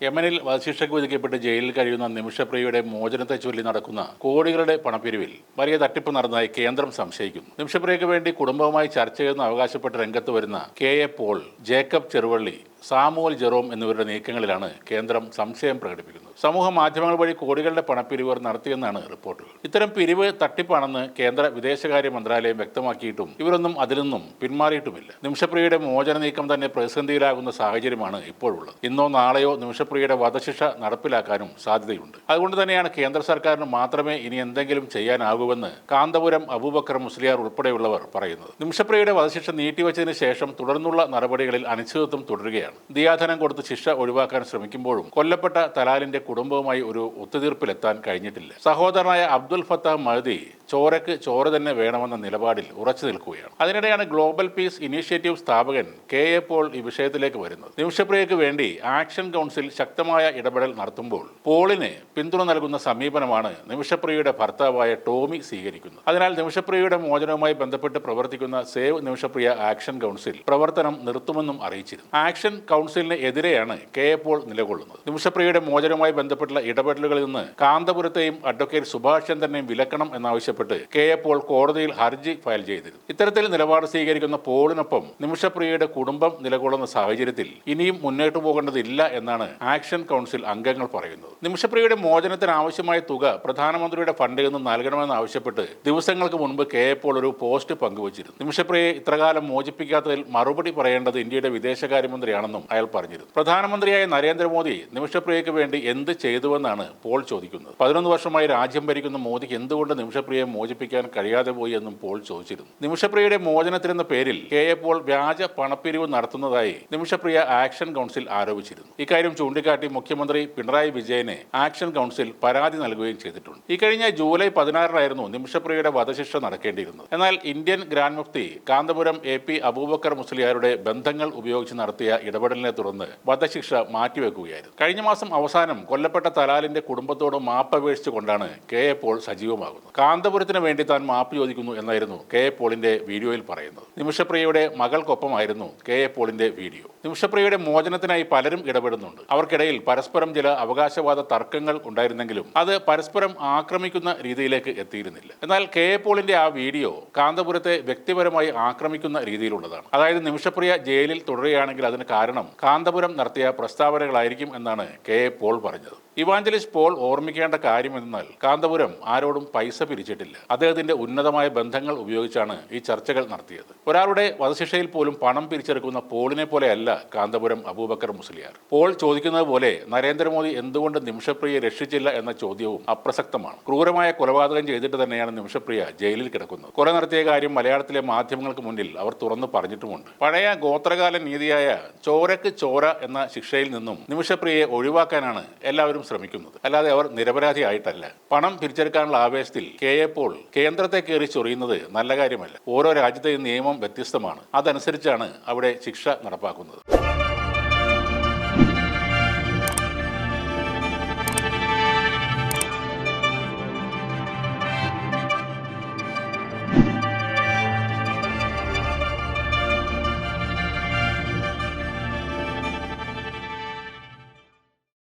യമനിൽ വധശിക്ഷയ്ക്ക് വിധിക്കപ്പെട്ട് ജയിലിൽ കഴിയുന്ന നിമിഷപ്രിയയുടെ മോചനത്തെ ചൊല്ലി നടക്കുന്ന കോടികളുടെ പണപ്പിരിവിൽ വലിയ തട്ടിപ്പ് നടന്നതായി കേന്ദ്രം സംശയിക്കുന്നു. നിമിഷപ്രിയയ്ക്ക് വേണ്ടി കുടുംബവുമായി ചർച്ച ചെയ്യുന്ന അവകാശപ്പെട്ട് രംഗത്ത് വരുന്ന കെ.എ. പോൾ, ജേക്കബ് ചെറുവള്ളി, സാമുവൽ ജെറോം എന്നിവരുടെ നീക്കങ്ങളിലാണ് കേന്ദ്രം സംശയം പ്രകടിപ്പിക്കുന്നത്. സമൂഹ മാധ്യമങ്ങൾ വഴി കോടികളുടെ പണപ്പിരിവ് നടത്തിയെന്നാണ് റിപ്പോർട്ടുകൾ. ഇത്തരം പിരിവ് തട്ടിപ്പാണെന്ന് കേന്ദ്ര വിദേശകാര്യ മന്ത്രാലയം വ്യക്തമാക്കിയിട്ടും ഇവരൊന്നും അതിൽ നിന്നും പിന്മാറിയിട്ടുമില്ല. നിമിഷപ്രിയയുടെ മോചന നീക്കം തന്നെ പ്രതിസന്ധിയിലാകുന്ന സാഹചര്യമാണ് ഇപ്പോഴുള്ളത്. ഇന്നോ നാളെയോ നിമിഷപ്രിയയുടെ വധശിക്ഷ നടപ്പിലാക്കാനും സാധ്യതയുണ്ട്. അതുകൊണ്ട് തന്നെയാണ് കേന്ദ്ര സർക്കാരിന് മാത്രമേ ഇനി എന്തെങ്കിലും ചെയ്യാനാകൂവെന്ന് കാന്തപുരം അബൂബക്കർ മുസ്ലിയാർ ഉൾപ്പെടെയുള്ളവർ പറയുന്നത്. നിമിഷപ്രിയയുടെ വധശിക്ഷ നീട്ടിവച്ചതിന് ശേഷം തുടർന്നുള്ള നടപടികളിൽ അനിശ്ചിതത്വം തുടരുകയാണ്. ദിയാധനം കൊടുത്ത് ശിക്ഷ ഒഴിവാക്കാൻ ശ്രമിക്കുമ്പോഴും കൊല്ലപ്പെട്ട തലാലിന്റെ കുടുംബവുമായി ഒരു ഒത്തുതീർപ്പിലെത്താൻ കഴിഞ്ഞിട്ടില്ല. സഹോദരനായ അബ്ദുൽ ഫത്താഹ് മഹ്ദി ചോരക്ക് ചോര തന്നെ വേണമെന്ന നിലപാടിൽ ഉറച്ചു നിൽക്കുകയാണ്. അതിനിടെയാണ് ഗ്ലോബൽ പീസ് ഇനീഷ്യേറ്റീവ് സ്ഥാപകൻ കെ.എ. പോൾ ഈ വിഷയത്തിലേക്ക് വരുന്നത്. നിമിഷപ്രിയയ്ക്ക് വേണ്ടി ആക്ഷൻ കൗൺസിൽ ശക്തമായ ഇടപെടൽ നടത്തുമ്പോൾ പോളിന് പിന്തുണ നൽകുന്ന സമീപനമാണ് നിമിഷപ്രിയയുടെ ഭർത്താവായ ടോമി സ്വീകരിക്കുന്നത്. അതിനാൽ നിമിഷപ്രിയയുടെ മോചനവുമായി ബന്ധപ്പെട്ട് പ്രവർത്തിക്കുന്ന സേവ് നിമിഷപ്രിയ ആക്ഷൻ കൗൺസിൽ പ്രവർത്തനം നിർത്തുമെന്നും അറിയിച്ചിരുന്നു. ആക്ഷൻ കൗൺസിലിന് എതിരെയാണ് കെ.എ. പോൾ നിലകൊള്ളുന്നത്. നിമിഷപ്രിയയുടെ മോചനവുമായി ബന്ധപ്പെട്ടുള്ള ഇടപെടലുകളിൽ നിന്ന് കാന്തപുരത്തെയും അഡ്വക്കേറ്റ് സുഭാഷ് ചന്ദ്രനെയും വിലക്കണം എന്നാവശ്യപ്പെട്ട് കെ.എ. പോൾ കോടതിയിൽ ഹർജി ഫയൽ ചെയ്തിരുന്നു. ഇത്തരത്തിൽ നിലപാട് സ്വീകരിക്കുന്ന പോളിനൊപ്പം നിമിഷപ്രിയയുടെ കുടുംബം നിലകൊള്ളുന്ന സാഹചര്യത്തിൽ ഇനിയും മുന്നോട്ടു പോകേണ്ടതില്ല എന്നാണ് ആക്ഷൻ കൗൺസിൽ അംഗങ്ങൾ പറയുന്നത്. നിമിഷപ്രിയയുടെ മോചനത്തിന് ആവശ്യമായ തുക പ്രധാനമന്ത്രിയുടെ ഫണ്ടിൽ നിന്ന് നൽകണമെന്ന് ആവശ്യപ്പെട്ട് ദിവസങ്ങൾക്ക് മുൻപ് കെ.എ. പോൾ ഒരു പോസ്റ്റ് പങ്കുവച്ചിരുന്നു. നിമിഷപ്രിയയെ ഇത്രകാലം മോചിപ്പിക്കാത്തതിൽ മറുപടി പറയേണ്ടത് ഇന്ത്യയുടെ വിദേശകാര്യമന്ത്രിയാണെന്നും അയാൾ പറഞ്ഞിരുന്നു. പ്രധാനമന്ത്രിയായ നരേന്ദ്രമോദി നിമിഷപ്രിയയ്ക്ക് വേണ്ടി എന്ത് ചെയ്തുവെന്നാണ് പോൾ ചോദിക്കുന്നത്. 11 വർഷമായി രാജ്യം ഭരിക്കുന്ന മോദിക്ക് എന്തുകൊണ്ട് നിമിഷപ്രിയയെ മോചിപ്പിക്കാൻ കഴിയാതെ പോയി എന്നും പോൾ ചോദിച്ചിരുന്നു. നിമിഷപ്രിയയുടെ മോചനത്തിനെന്ന പേരിൽ കെ.എ. പോൾ വ്യാജ പണപ്പിരിവ് നടത്തുന്നതായി നിമിഷപ്രിയ ആക്ഷൻ കൗൺസിൽ ആരോപിച്ചിരുന്നു. ഇക്കാര്യം ചൂണ്ടിക്കാട്ടി മുഖ്യമന്ത്രി പിണറായി വിജയന് ആക്ഷൻ കൗൺസിൽ പരാതി നൽകുകയും ചെയ്തിട്ടുണ്ട്. ഇക്കഴിഞ്ഞ ജൂലൈ 16 നിമിഷപ്രിയയുടെ വധശിക്ഷ നടക്കേണ്ടിയിരുന്നത്. എന്നാൽ ഇന്ത്യൻ ഗ്രാൻഡ് മുഫ്തി കാന്തപുരം എ.പി. അബൂബക്കർ മുസ്ലിയാരുടെ ബന്ധങ്ങൾ ഉപയോഗിച്ച് നടത്തിയ ഇടപെടലിനെ തുടർന്ന് വധശിക്ഷ മാറ്റിവെക്കുകയായിരുന്നു. കഴിഞ്ഞ മാസം അവസാനം കൊല്ലപ്പെട്ട തലാലിന്റെ കുടുംബത്തോട് മാപ്പപേക്ഷിച്ചുകൊണ്ടാണ് കെ.എ. പോൾ സജീവമാകുന്നത്. കാന്തപുരത്തിന് വേണ്ടി താൻ മാപ്പ് ചോദിക്കുന്നു എന്നായിരുന്നു കെ.എ. പോളിന്റെ വീഡിയോയിൽ പറയുന്നത്. നിമിഷപ്രിയയുടെ മകൾക്കൊപ്പമായിരുന്നു കെ.എ. പോളിന്റെ വീഡിയോ. നിമിഷപ്രിയയുടെ മോചനത്തിനായി പലരും ഇടപെടുന്നുണ്ട്. അവർക്കിടയിൽ പരസ്പരം ചില അവകാശവാദ തർക്കങ്ങൾ ഉണ്ടായിരുന്നെങ്കിലും അത് പരസ്പരം ആക്രമിക്കുന്ന രീതിയിലേക്ക് എത്തിയിരുന്നില്ല. എന്നാൽ കെ.എ. പോളിന്റെ ആ വീഡിയോ കാന്തപുരത്തെ വ്യക്തിപരമായി ആക്രമിക്കുന്ന രീതിയിലുള്ളതാണ്. അതായത് നിമിഷപ്രിയ ജയിലിൽ തുടരുകയാണെങ്കിൽ അതിന് കാരണം കാന്തപുരം നടത്തിയ പ്രസ്താവനകളായിരിക്കും എന്നാണ് കെ.എ. പോൾ പറഞ്ഞത്. ഇവാഞ്ചലിസ്റ്റ് പോൾ ഓർമ്മിക്കേണ്ട കാര്യമെന്നാൽ കാന്തപുരം ആരോടും പൈസ പിരിച്ചിട്ടില്ല. അദ്ദേഹത്തിന്റെ ഉന്നതമായ ബന്ധങ്ങൾ ഉപയോഗിച്ചാണ് ഈ ചർച്ചകൾ നടത്തിയത്. ഒരാളുടെ വധശിക്ഷയിൽ പോലും പണം പിരിച്ചെടുക്കുന്ന പോളിനെ പോലെയല്ല കാന്തപുരം അബൂബക്കർ മുസ്ലിയാർ. പോൾ ചോദിക്കുന്നത് പോലെ നരേന്ദ്രമോദി എന്തുകൊണ്ട് നിമിഷപ്രിയയെ രക്ഷിച്ചില്ല എന്ന ചോദ്യവും അപ്രസക്തമാണ്. ക്രൂരമായ കൊലപാതകം ചെയ്തിട്ട് തന്നെയാണ് നിമിഷപ്രിയ ജയിലിൽ കിടക്കുന്നത്. കൊല നടത്തിയ കാര്യം മലയാളത്തിലെ മാധ്യമങ്ങൾക്ക് മുന്നിൽ അവർ തുറന്നു പറഞ്ഞിട്ടുമുണ്ട്. പഴയ ഗോത്രകാല നീതിയായ ചോരക്ക് ചോര എന്ന ശിക്ഷയിൽ നിന്നും നിമിഷപ്രിയയെ ഒഴിവാക്കാനാണ് എല്ലാവരും ശ്രമിക്കുന്നത്. അല്ലാതെ അവർ നിരപരാധിയായിട്ടല്ല. പണം പിരിച്ചെടുക്കാനുള്ള ആവേശത്തിൽ കെ.എ. പോൾ കേന്ദ്രത്തെ കയറി ചൊറിയുന്നത് നല്ല കാര്യമല്ല. ഓരോ രാജ്യത്തെയും നിയമം വ്യത്യസ്തമാണ്. അതനുസരിച്ചാണ് അവിടെ ശിക്ഷ നടപ്പാക്കുന്നത്.